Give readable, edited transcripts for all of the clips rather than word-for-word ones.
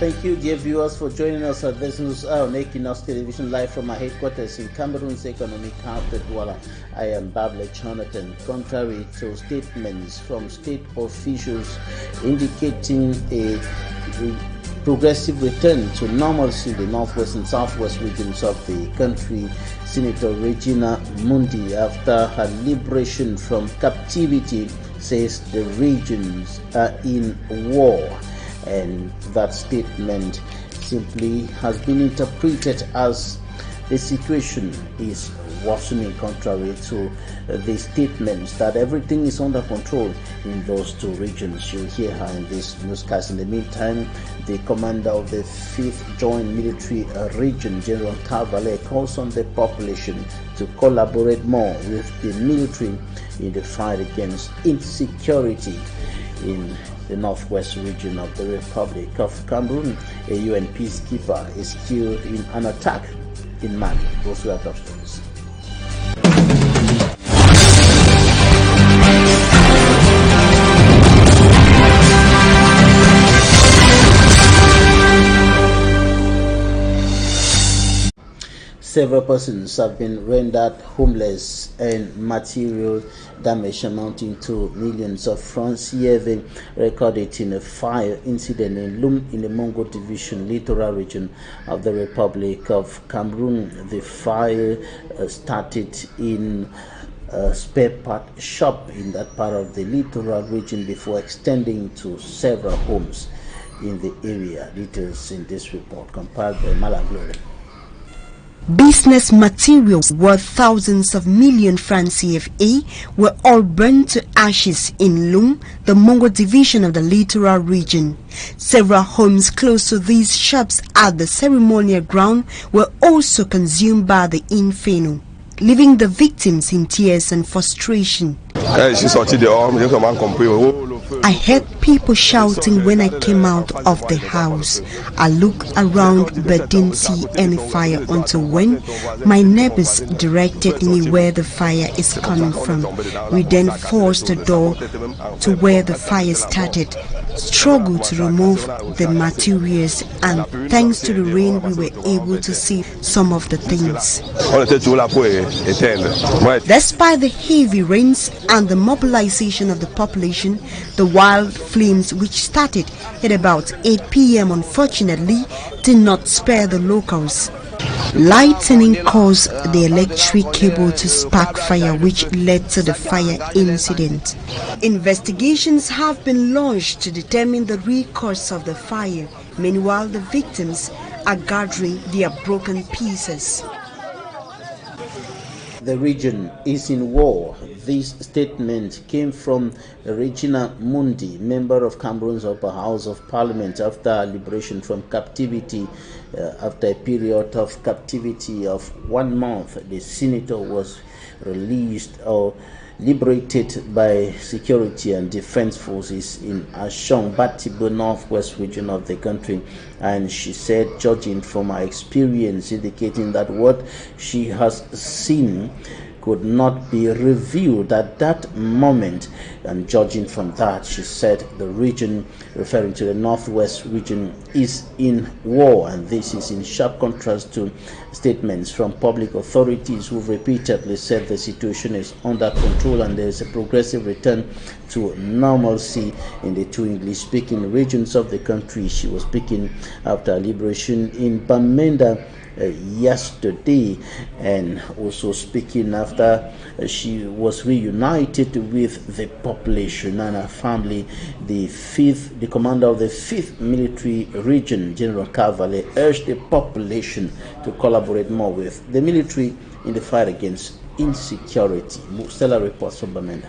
Thank you, dear viewers, for joining us at this news hour on Equinoxe Television, live from our headquarters in Cameroon's economic capital, Douala. I am Bable Jonathan. Contrary to statements from state officials indicating a progressive return to normalcy in the northwest and southwest regions of the country, Senator Regina Mundi, after her liberation from captivity, says the regions are in war. And that statement simply has been interpreted as the situation is worsening, contrary to the statements that everything is under control in those two regions. You'll hear her in this newscast. In the meantime, the commander of the 5th Joint Military Region, General Tavale, calls on the population to collaborate more with the military in the fight against insecurity in the northwest region of the Republic of Cameroon. A UN peacekeeper is killed in an attack in Mali. Those were top stories. Several persons have been rendered homeless and material damage amounting to millions of francs CFA recorded in a fire incident in Lum in the Mongo Division littoral region of the Republic of Cameroon. The fire started in a spare part shop in that part of the littoral region before extending to several homes in the area. Details in this report compiled by Malaglory. Business materials worth thousands of million francs CFA were all burned to ashes in Lum, the Mongo division of the littoral region. Several homes close to these shops at the ceremonial ground were also consumed by the inferno, leaving the victims in tears and frustration. I heard people shouting when I came out of the house. I looked around but didn't see any fire until when my neighbors directed me where the fire is coming from. We then forced the door to where the fire started, struggled to remove the materials, and thanks to the rain we were able to see some of the things. Despite the heavy rains and the mobilization of the population, the wild flames, which started at about 8 p.m. unfortunately did not spare the locals. Lightning caused the electric cable to spark fire, which led to the fire incident. Investigations have been launched to determine the root cause of the fire. Meanwhile, the victims are gathering their broken pieces. The region is in war. This statement came from Regina Mundi, member of Cameroon's Upper House of Parliament, after liberation from captivity. After a period of captivity of 1 month, the senator was released or liberated by security and defense forces in Ashong, Batibo, northwest region of the country. And she said, judging from her experience, indicating that what she has seen could not be revealed at that moment, and judging from that, she said the region, referring to the northwest region, is in war. And this is in sharp contrast to statements from public authorities who repeatedly said the situation is under control and there is a progressive return to normalcy in the two English-speaking regions of the country. She was speaking after liberation in Bamenda yesterday, and also speaking after she was reunited with the population and her family. The commander of the 5th Military Region, General Tavale, urged the population to collaborate more with the military in the fight against insecurity. Stella reports from Bamenda.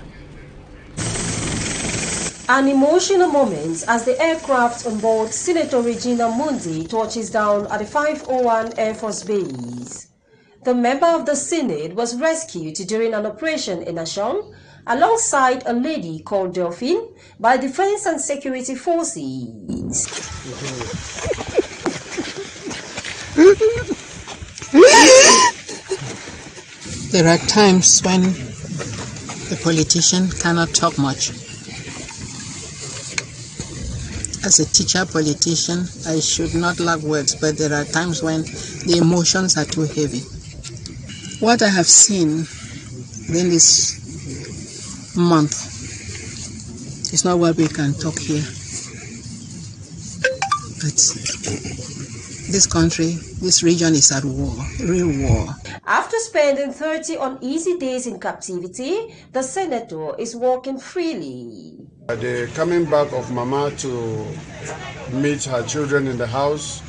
An emotional moment as the aircraft on board Senator Regina Mundi touches down at the 501 Air Force Base. The member of the Senate was rescued during an operation in Ashon alongside a lady called Delphine by Defense and Security Forces. There are times when the politician cannot talk much. As a teacher, politician, I should not lack words, but there are times when the emotions are too heavy. What I have seen in this month is not what we can talk here. But this country, this region is at war, real war. After spending 30 uneasy days in captivity, the senator is walking freely. The coming back of Mama to meet her children in the house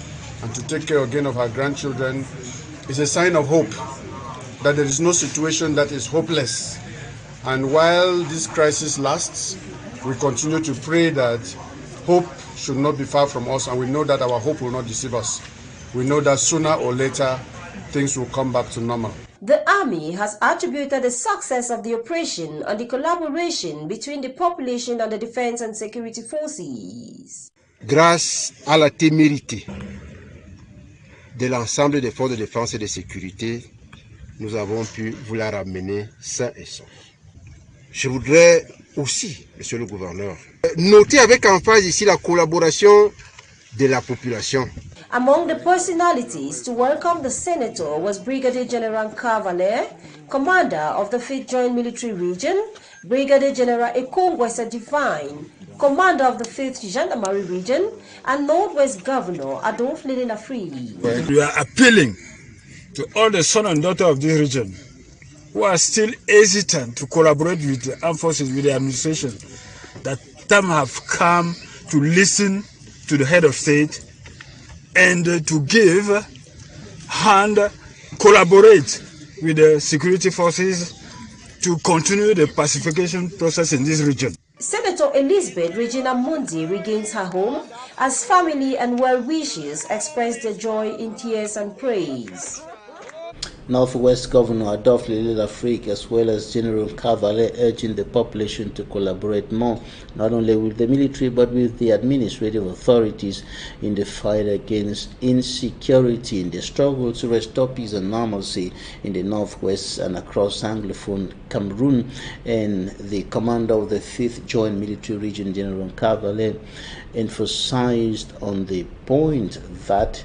and to take care again of her grandchildren is a sign of hope, that there is no situation that is hopeless. And while this crisis lasts, we continue to pray that hope should not be far from us, and we know that our hope will not deceive us. We know that sooner or later things will come back to normal. The army has attributed the success of the operation and the collaboration between the population and the defense and security forces. Grâce à la témérité de l'ensemble des forces de défense et de sécurité, nous avons pu vous la ramener sain et sauf. Je voudrais aussi, Monsieur le Gouverneur, noter avec emphase ici la collaboration de la population. Among the personalities to welcome the senator was Brigadier General Cavalier, commander of the 5th Joint Military Region, Brigadier General Equinoxe Divine, commander of the 5th Gendarmerie Region, and Northwest Governor Adolphe Lafri. We are appealing to all the sons and daughters of this region who are still hesitant to collaborate with the armed forces, with the administration, that time have come to listen to the head of state and to give and collaborate with the security forces to continue the pacification process in this region. Senator Elizabeth Regina Mundi regains her home as family and well-wishers express their joy in tears and praise. Northwest Governor Adolphe Lafri, as well as General Cavalier, urging the population to collaborate more, not only with the military but with the administrative authorities in the fight against insecurity, in the struggle to restore peace and normalcy in the Northwest and across Anglophone Cameroon. And the commander of the 5th Joint Military Region, General Cavalier, emphasized on the point that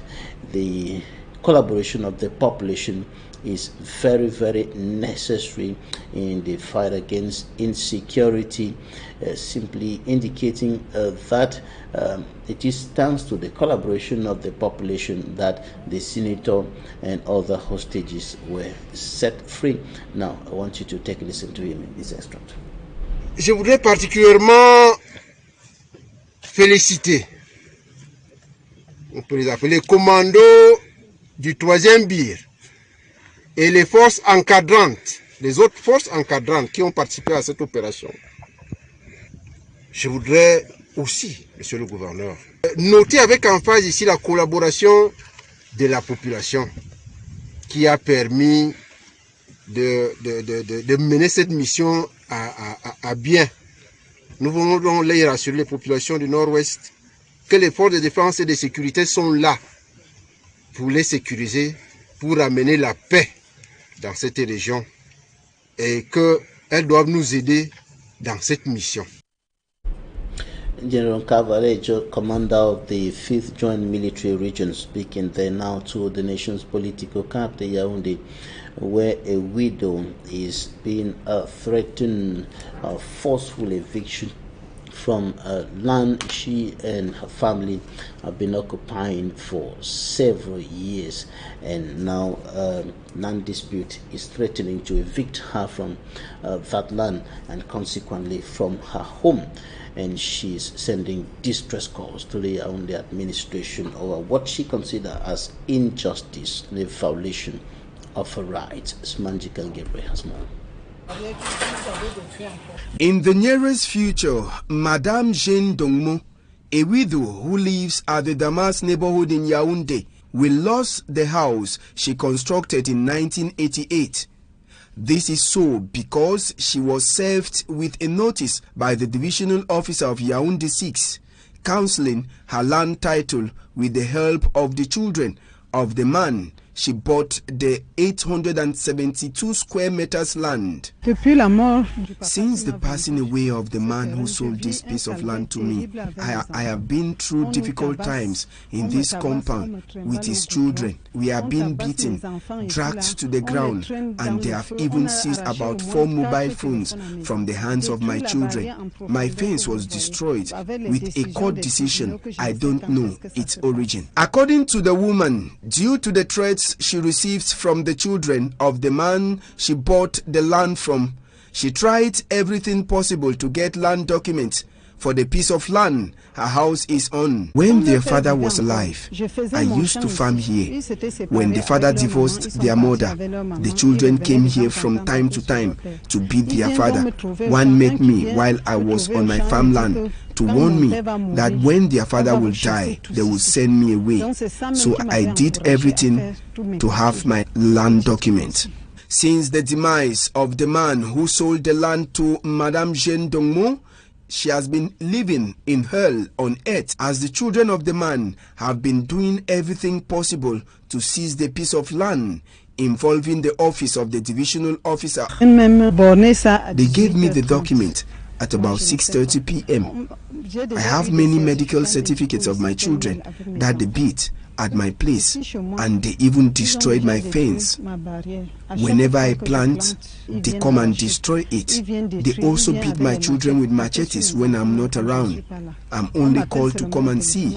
the collaboration of the population is very, very necessary in the fight against insecurity, simply indicating that it is thanks to the collaboration of the population that the senator and other hostages were set free. Now, I want you to take a listen to him in this extract. Je voudrais particulièrement féliciter, on peut les appeler commandos du 3e BIR, et les forces encadrantes, les autres forces encadrantes qui ont participé à cette opération. Je voudrais aussi, Monsieur le Gouverneur, noter avec emphase ici la collaboration de la population qui a permis de mener cette mission à bien. Nous voulons les rassurer, les populations du Nord-Ouest, que les forces de défense et de sécurité sont là pour les sécuriser, pour amener la paix dans cette région et qu'elles doivent nous aider dans cette mission. General Cavalier, commander of the 5th Joint Military Region, speaking there now to the nation's political capital, Yaoundé, where a widow is being threatened of forceful eviction from land she and her family have been occupying for several years, and now land dispute is threatening to evict her from that land and consequently from her home. And she's sending distress calls to the Yaoundé administration over what she considers as injustice and a violation of her rights. Smanjika Gebre has more. In the nearest future, Madame Jeanne Dongmo, a widow who lives at the Damas neighborhood in Yaoundé, will lose the house she constructed in 1988. This is so because she was served with a notice by the divisional officer of Yaoundé 6, cancelling her land title with the help of the children of the man she bought the 872 square meters land. Since the passing away of the man who sold this piece of land to me, I have been through difficult times in this compound with his children. We are being beaten, dragged to the ground, and they have even seized about 4 mobile phones from the hands of my children. My fence was destroyed with a court decision. I don't know its origin. According to the woman, due to the threats she received from the children of the man she bought the land from, she tried everything possible to get land documents for the piece of land her house is on. When their father was alive, I used to farm here. When the father divorced their mother, the children came here from time to time to beat their father. One met me while I was on my farmland to warn me that when their father will die, they will send me away. So I did everything to have my land document. Since the demise of the man who sold the land to Madame Jeanne Dongmo, she has been living in hell on earth, as the children of the man have been doing everything possible to seize the piece of land, involving the office of the divisional officer. They gave me the document at about 6:30 p.m. I have many medical certificates of my children that they beat at my place, and they even destroyed my fence. Whenever I plant, they come and destroy it. They also beat my children with machetes when I'm not around. I'm only called to come and see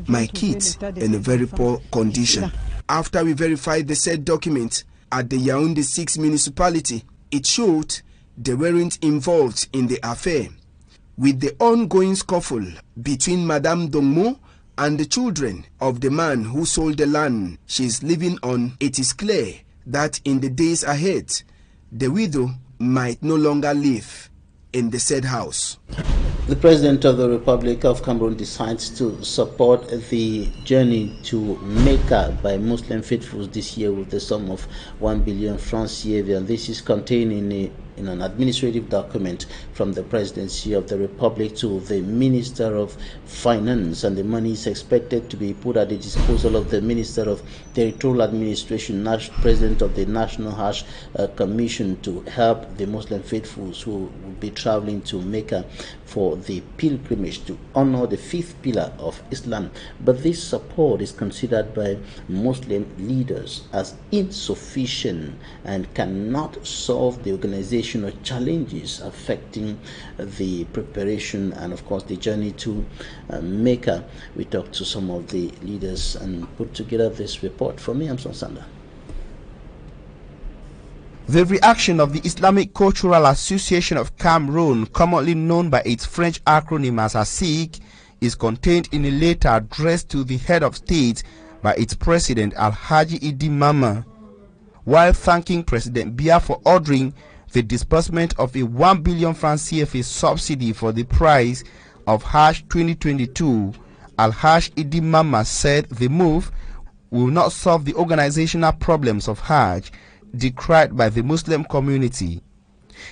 my kids in a very poor condition. After we verified the said document at the Yaoundé 6 municipality, it showed they weren't involved in the affair. With the ongoing scuffle between Madame Dongmo and the children of the man who sold the land she is living on, it is clear that in the days ahead, the widow might no longer live in the said house. The President of the Republic of Cameroon decides to support the journey to Mecca by Muslim faithfuls this year with the sum of 1 billion francs CFA, and this is contained in an administrative document from the Presidency of the Republic to the Minister of Finance, and the money is expected to be put at the disposal of the Minister of Territorial Administration, President of the National Hajj Commission, to help the Muslim faithfuls who will be traveling to Mecca for the pilgrimage to honor the 5th pillar of Islam. But this support is considered by Muslim leaders as insufficient and cannot solve the organizational challenges affecting the preparation and, of course, the journey to Mecca. We talked to some of the leaders and put together this report. For me, I'm Sander. The reaction of the Islamic Cultural Association of Cameroon, commonly known by its French acronym as ASIC, is contained in a letter addressed to the head of state by its president Alhaji Idi Mama. While thanking President Biya for ordering the disbursement of a 1 billion francs CFA subsidy for the price of Hajj 2022, Alhaji Idi Mama said the move will not solve the organizational problems of Hajj decried by the Muslim community.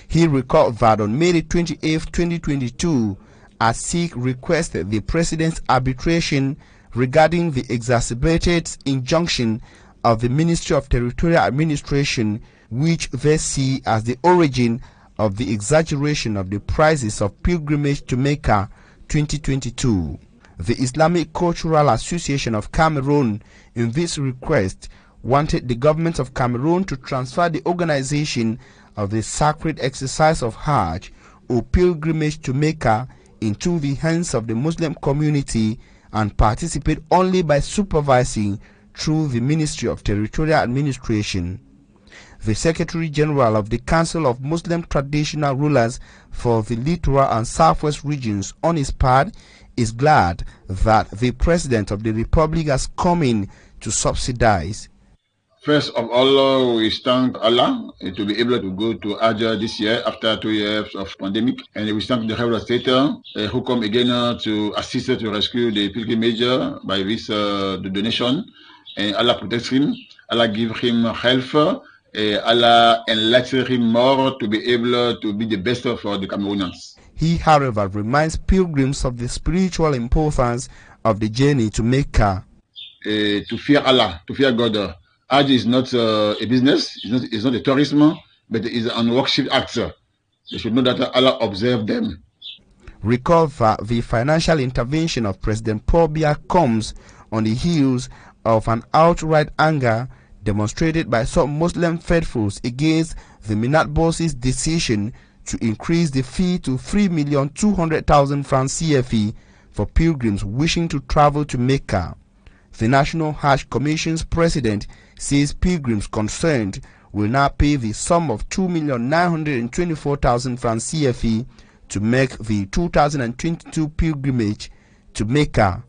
He recalled that on May 28, 2022, ASIC requested the President's arbitration regarding the exacerbated injunction of the Ministry of Territorial Administration, which they see as the origin of the exaggeration of the prices of pilgrimage to Mecca 2022. The Islamic Cultural Association of Cameroon, in this request, wanted the government of Cameroon to transfer the organization of the sacred exercise of Hajj or pilgrimage to Mecca into the hands of the Muslim community and participate only by supervising through the Ministry of Territorial Administration. The Secretary General of the Council of Muslim Traditional Rulers for the Littoral and Southwest regions, on his part, is glad that the President of the Republic has come in to subsidize. First of all, we thank Allah to be able to go to Hajj this year after 2 years of pandemic, and we thank the head of state who come again to assist to rescue the pilgrimage by this the donation. And Allah protects him, Allah give him health, Allah enlighten him more to be able to be the best for the Cameroonians. He, however, reminds pilgrims of the spiritual importance of the journey to Mecca. To fear Allah, to fear God, Hajj is not a business, it's not a tourism, but it is an worship act. They should know that Allah observed them. Recall that the financial intervention of President Paul Biya comes on the heels of an outright anger demonstrated by some Muslim faithfuls against the Minat boss's decision to increase the fee to 3,200,000 francs CFE for pilgrims wishing to travel to Mecca. The National Hajj Commission's president says pilgrims concerned will now pay the sum of 2,924,000 francs CFE to make the 2022 pilgrimage to Mecca.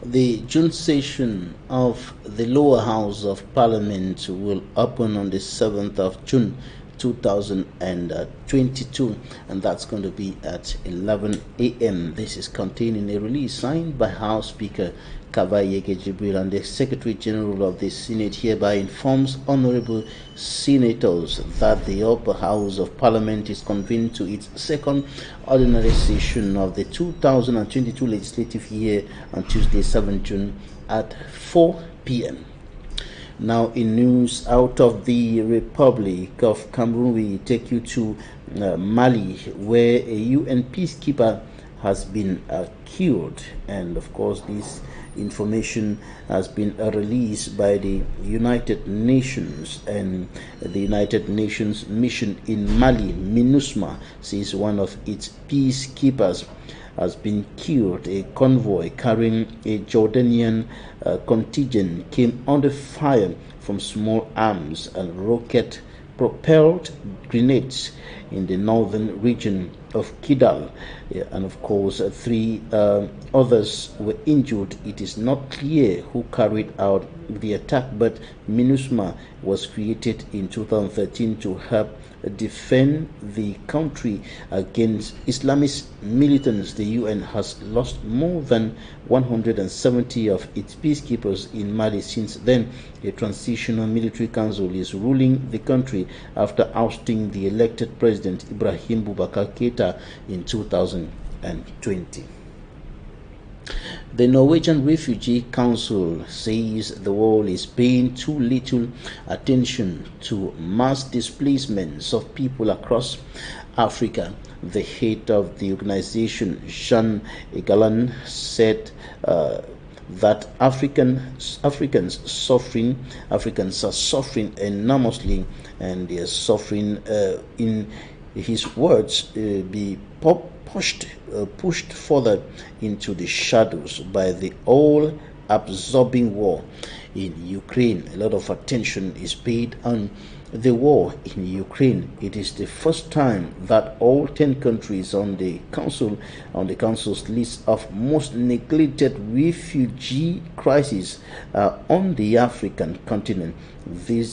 The June session of the lower house of Parliament will open on the 7th of June 2022, and that's going to be at 11 a.m. This is contained in a release signed by House Speaker Kavayeke Jibril, and the Secretary General of the Senate hereby informs honorable senators that the upper house of Parliament is convened to its second ordinary session of the 2022 legislative year on Tuesday, 7 June at 4 p.m. Now, in news out of the Republic of Cameroon, we take you to Mali, where a UN peacekeeper has been killed, and of course this information has been released by the United Nations, and the United Nations mission in Mali, MINUSMA, says one of its peacekeepers has been killed. A convoy carrying a Jordanian contingent came under fire from small arms and rocket propelled grenades in the northern region of Kidal, and of course 3 others were injured. It is not clear who carried out the attack, but MINUSMA was created in 2013 to help defend the country against Islamist militants. The UN has lost more than 170 of its peacekeepers in Mali since then. A transitional military council is ruling the country after ousting the elected president Ibrahim Boubacar Keita in 2020. The Norwegian Refugee Council says the world is paying too little attention to mass displacements of people across Africa. The head of the organization, Jean Egalan, said that Africans are suffering enormously, and they are suffering, in his words, be pushed further into the shadows by the all-absorbing war in Ukraine. A lot of attention is paid on the war in Ukraine. It is the first time that all 10 countries on the council's list of most neglected refugee crises are on the African continent. They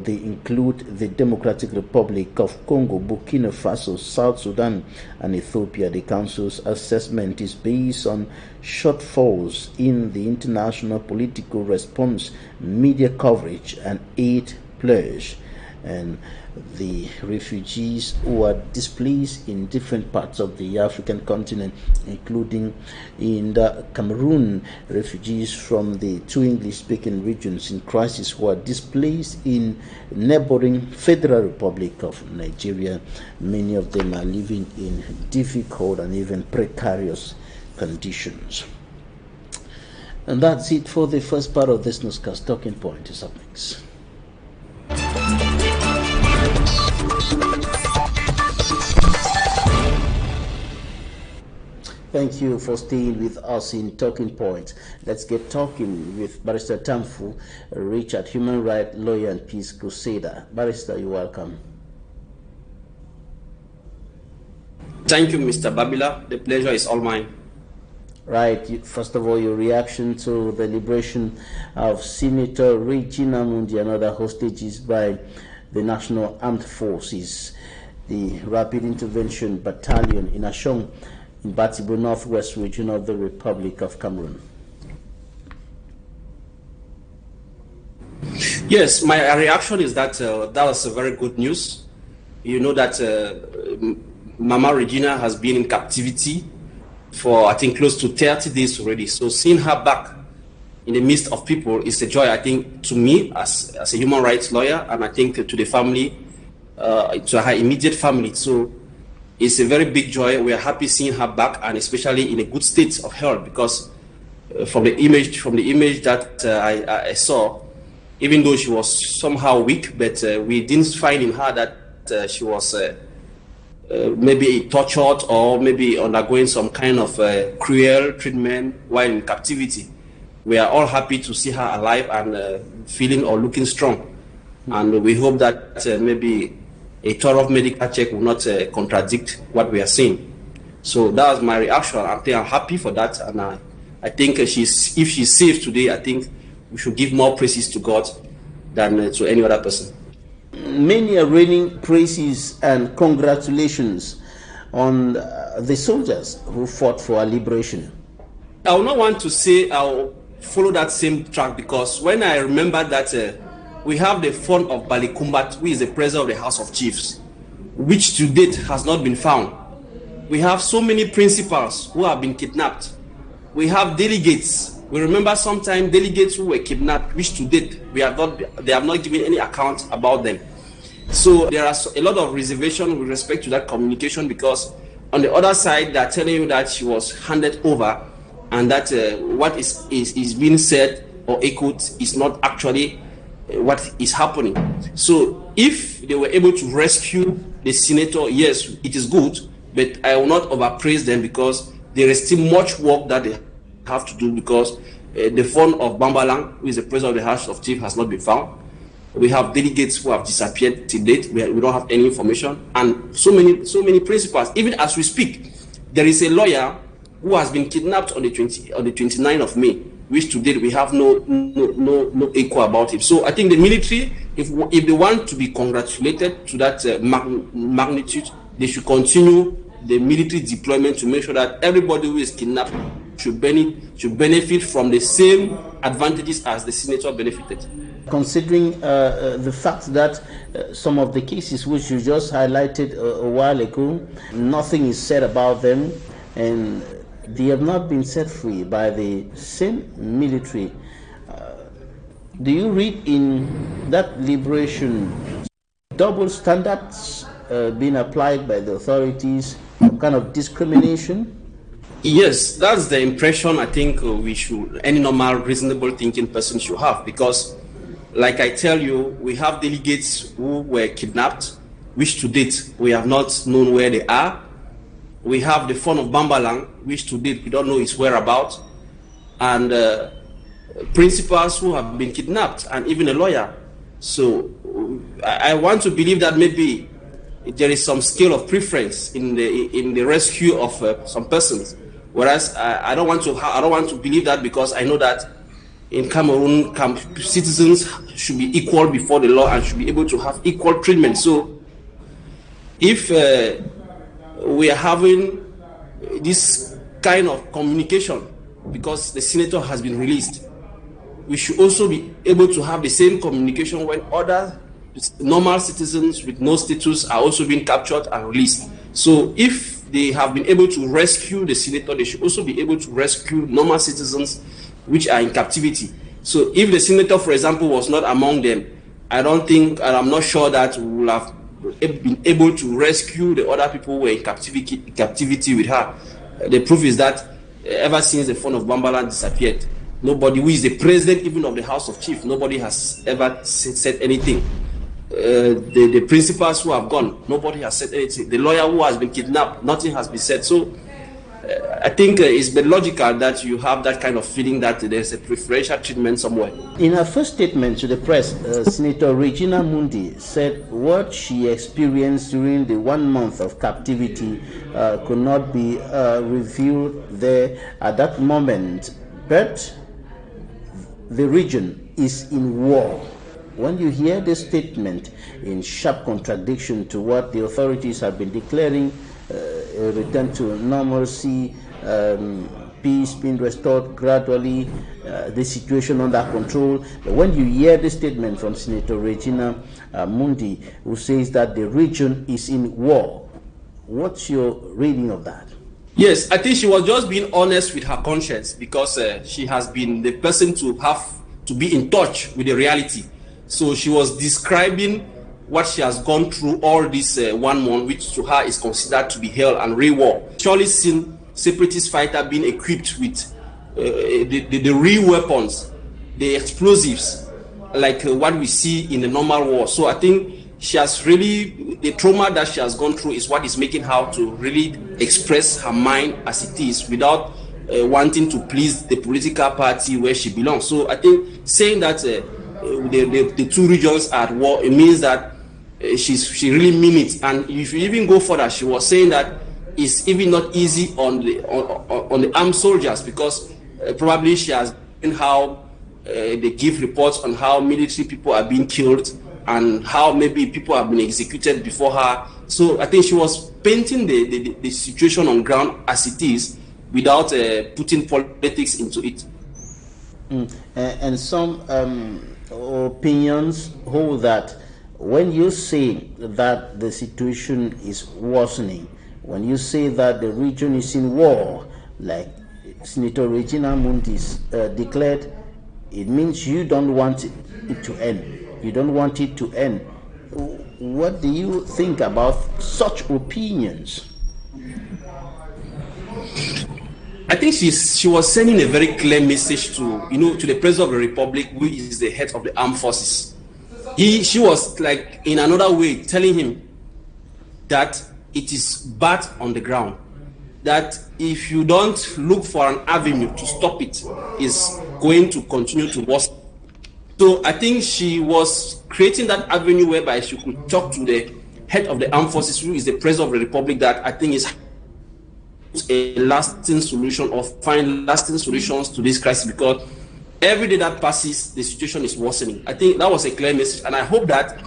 include the Democratic Republic of Congo, Burkina Faso, South Sudan, and Ethiopia. The council's assessment is based on shortfalls in the international political response, media coverage, and aid pledge. And the refugees who are displaced in different parts of the African continent, including in the Cameroon, refugees from the 2 English-speaking regions in crisis who are displaced in neighboring Federal Republic of Nigeria. Many of them are living in difficult and even precarious conditions. And that's it for the first part of this newscast. Talking Point is up next. Thank you for staying with us in Talking Point. Let's get talking with Barrister Tamfu Richard, human rights lawyer and peace crusader. Barrister, you're welcome. Thank you, Mr. Babila. The pleasure is all mine. Right. First of all, your reaction to the liberation of Senator Regina Mundi and other hostages by the National Armed Forces, the Rapid Intervention Battalion in Ashong, in Batibo, Northwest region of the Republic of Cameroon. Yes, my reaction is that that was a very good news. You know that Mama Regina has been in captivity for, I think, close to 30 days already. So seeing her back in the midst of people is a joy, I think, to me as a human rights lawyer, and I think to the family, to her immediate family. So it's a very big joy. We are happy seeing her back, and especially in a good state of health, because from the image that I saw, even though she was somehow weak, but we didn't find in her that she was maybe tortured or maybe undergoing some kind of cruel treatment while in captivity. We are all happy to see her alive and feeling or looking strong. And we hope that maybe a thorough medical check will not contradict what we are seeing. So that was my reaction. I think I'm happy for that. And I think if she's safe today, I think we should give more praises to God than to any other person. Many are raining praises and congratulations on the soldiers who fought for our liberation. I would not want to say I'll follow that same track, because when I remember that we have the fund of Balikumbat, who is the president of the House of Chiefs, which to date has not been found. We have so many principals who have been kidnapped. We have delegates. We remember sometime delegates who were kidnapped, which to date they have not given any account about them. So there are a lot of reservation with respect to that communication, because on the other side they are telling you that she was handed over, and that what is being said or echoed is not actually what is happening. So if they were able to rescue the senator, yes, it is good, but I will not overpraise them, because there is still much work that they have to do, because the phone of Bambalang, who is the president of the House of Chiefs, has not been found. We have delegates who have disappeared to date. We don't have any information, and so many principals. Even as we speak, there is a lawyer who has been kidnapped on the 29th of May, which to date we have no echo about him. So I think the military, if they want to be congratulated to that magnitude, they should continue the military deployment to make sure that everybody who is kidnapped should benefit from the same advantages as the senator benefited. Considering the fact that some of the cases which you just highlighted a while ago, nothing is said about them, and they have not been set free by the same military, do you read in that liberation double standards being applied by the authorities, some kind of discrimination? Yes, that's the impression I think any normal, reasonable thinking person should have, because like I tell you, we have delegates who were kidnapped, which to date we have not known where they are. We have the phone of Bambalang, which to date we don't know his whereabouts, and principals who have been kidnapped, and even a lawyer. So I want to believe that maybe there is some scale of preference in the rescue of some persons, whereas I don't want to believe that, because I know that in Cameroon, citizens should be equal before the law and should be able to have equal treatment. So if we are having this kind of communication because the senator has been released, we should also be able to have the same communication when other normal citizens with no status are also being captured and released. So if they have been able to rescue the senator, they should also be able to rescue normal citizens which are in captivity. So if the senator, for example, was not among them, I don't think, and I'm not sure that we will have been able to rescue the other people who were in captivity with her. The proof is that ever since the phone of Bambalang disappeared, nobody who is the president even of the House of Chiefs, nobody has ever said anything. The principals who have gone, nobody has said anything. The lawyer who has been kidnapped, nothing has been said. So I think it's been logical that you have that kind of feeling that there's a preferential treatment somewhere. In her first statement to the press, Senator Regina Mundi said what she experienced during the 1 month of captivity could not be revealed there at that moment, but the region is in war. When you hear this statement in sharp contradiction to what the authorities have been declaring, a return to normalcy, peace being restored gradually, the situation under control. When you hear the statement from Senator Regina Mundi, who says that the region is in war, what's your reading of that? Yes, I think she was just being honest with her conscience, because she has been the person to have to be in touch with the reality. So she was describing what she has gone through all this 1 month, which to her is considered to be hell and real war. Surely seen separatist fighter being equipped with the real weapons, the explosives, like what we see in the normal war. So I think she has really, the trauma that she has gone through is what is making her to really express her mind as it is, without wanting to please the political party where she belongs. So I think saying that the two regions are at war, it means that she really means it. And if you even go further, she was saying that it's even not easy on the armed soldiers, because probably she has seen how they give reports on how military people are being killed and how maybe people have been executed before her. So I think she was painting the situation on ground as it is, without putting politics into it. And some opinions hold that when you say that the situation is worsening, when you say that the region is in war, like Senator Regina Mundi declared, it means you don't want it to end. You don't want it to end. What do you think about such opinions? I think she was sending a very clear message to the President of the Republic, who is the head of the armed forces. She was like, in another way, telling him that it is bad on the ground, that if you don't look for an avenue to stop it, is going to continue to worsen. So I think she was creating that avenue whereby she could talk to the head of the armed forces, who is the President of the Republic, that I think is a lasting solution, or find lasting solutions to this crisis, because every day that passes, the situation is worsening. I think that was a clear message, and I hope that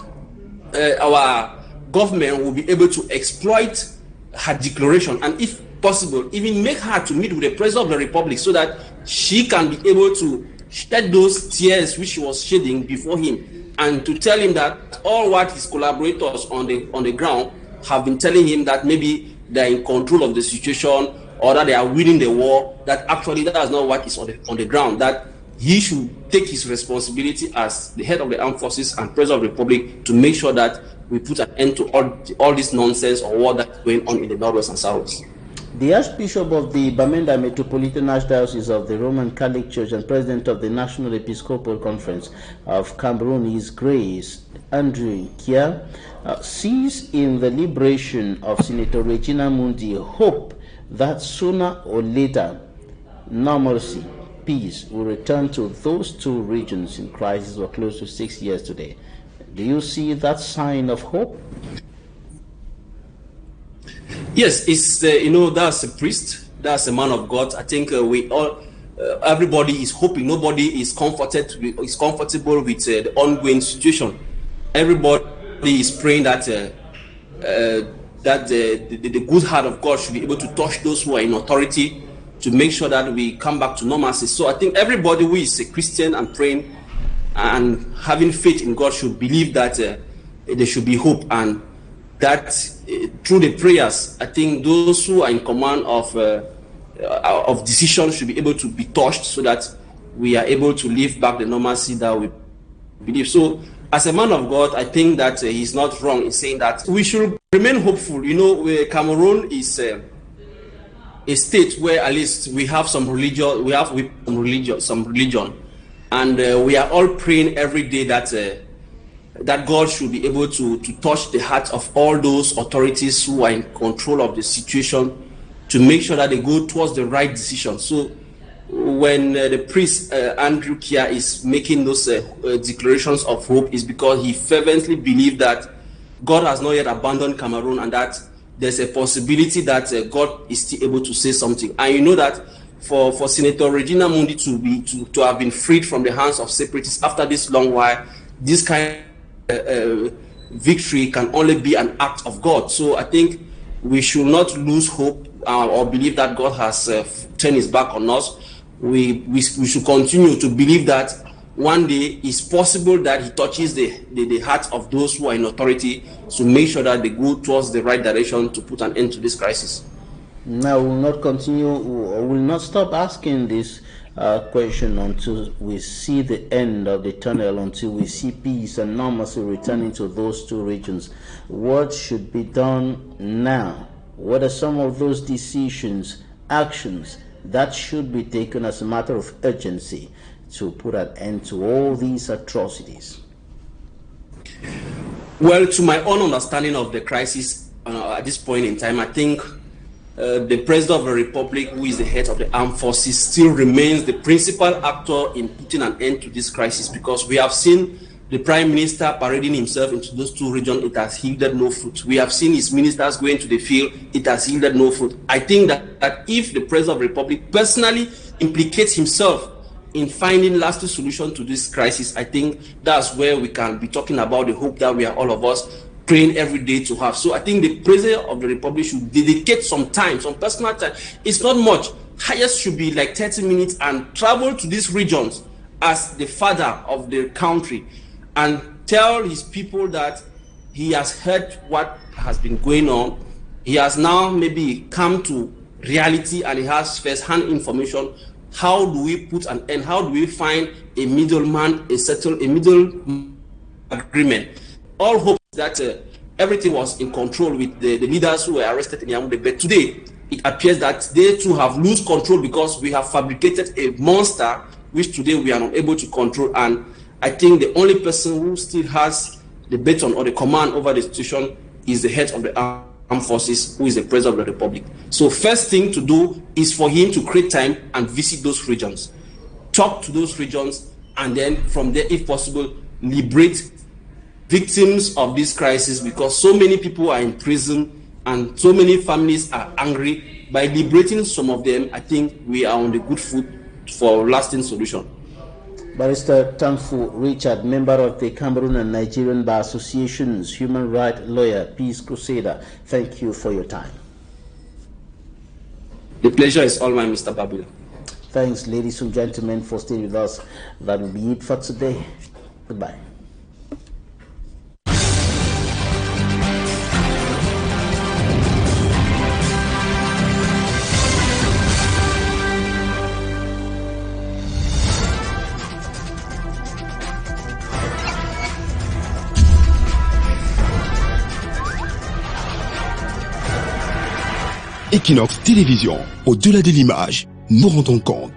our government will be able to exploit her declaration, and if possible, even make her to meet with the President of the Republic, so that she can be able to shed those tears which she was shedding before him, and to tell him that all what his collaborators on the ground have been telling him, that maybe they are in control of the situation, or that they are winning the war, that actually that is not what is on the ground, that he should take his responsibility as the head of the armed forces and President of the Republic to make sure that we put an end to all this nonsense or war that's going on in the Northwest and Southwest. The Archbishop of the Bamenda Metropolitan Archdiocese of the Roman Catholic Church and President of the National Episcopal Conference of Cameroon, His Grace Andrew Kia, sees in the liberation of Senator Regina Mundi hope that sooner or later normalcy, peace will return to those two regions in crisis for close to 6 years today. Do you see that sign of hope? Yes, it's that's a priest, that's a man of God. I think we all, everybody is hoping. Nobody is comfortable with the ongoing situation. Everybody is praying that the good heart of God should be able to touch those who are in authority, to make sure that we come back to normalcy. So I think everybody who is a Christian and praying and having faith in God should believe that there should be hope, and that through the prayers, I think those who are in command of decisions should be able to be touched, so that we are able to live back the normalcy that we believe. So as a man of God, I think that he's not wrong in saying that we should remain hopeful. Cameroon is a state where at least we have some religion, and we are all praying every day that God should be able to touch the hearts of all those authorities who are in control of the situation, to make sure that they go towards the right decision. So when the priest Andrew Kia is making those declarations of hope, is because he fervently believes that God has not yet abandoned Cameroon, and that there's a possibility that God is still able to say something. And you know that for Senator Regina Mundi to have been freed from the hands of separatists after this long while, this kind of victory can only be an act of God. So I think we should not lose hope or believe that God has turned his back on us. We should continue to believe that one day it's possible that he touches the hearts of those who are in authority, to make sure that they go towards the right direction to put an end to this crisis. Now, we will not continue, or will not stop asking this question until we see the end of the tunnel, until we see peace and normalcy returning to those two regions. What should be done now? What are some of those decisions, actions that should be taken as a matter of urgency to put an end to all these atrocities? Well, to my own understanding of the crisis at this point in time, I think the President of the Republic, who is the head of the armed forces, still remains the principal actor in putting an end to this crisis, because we have seen the Prime Minister parading himself into those two regions. It has yielded no fruit. We have seen his ministers going to the field. It has yielded no fruit. I think that if the President of the Republic personally implicates himself in finding lasting solution to this crisis, I think that's where we can be talking about the hope that we are all of us praying every day to have. So I think the President of the Republic should dedicate some time, some personal time. It's not much. Highest should be like 30 minutes and travel to these regions as the father of the country and tell his people that he has heard what has been going on. He has now maybe come to reality and he has first-hand information. How do we put an end? How do we find a middleman, a middle agreement? All hope that everything was in control with the leaders who were arrested in Yaoundé. But today, it appears that they too have lost control because we have fabricated a monster which today we are not able to control. And I think the only person who still has the baton or the command over the situation is the head of the armed forces, who is the President of the Republic. So first thing to do is for him to create time and visit those regions, talk to those regions, and then from there, if possible, liberate victims of this crisis, because so many people are in prison and so many families are angry. By liberating some of them, I think we are on the good foot for a lasting solution. Barrister Tanfu Richard, member of the Cameroon and Nigerian Bar Associations, human rights lawyer, peace crusader, thank you for your time. The pleasure is all mine, Mr. Babila. Thanks, ladies and gentlemen, for staying with us. That will be it for today. Goodbye. Equinoxe Télévision, au-delà de l'image, nous rendons compte.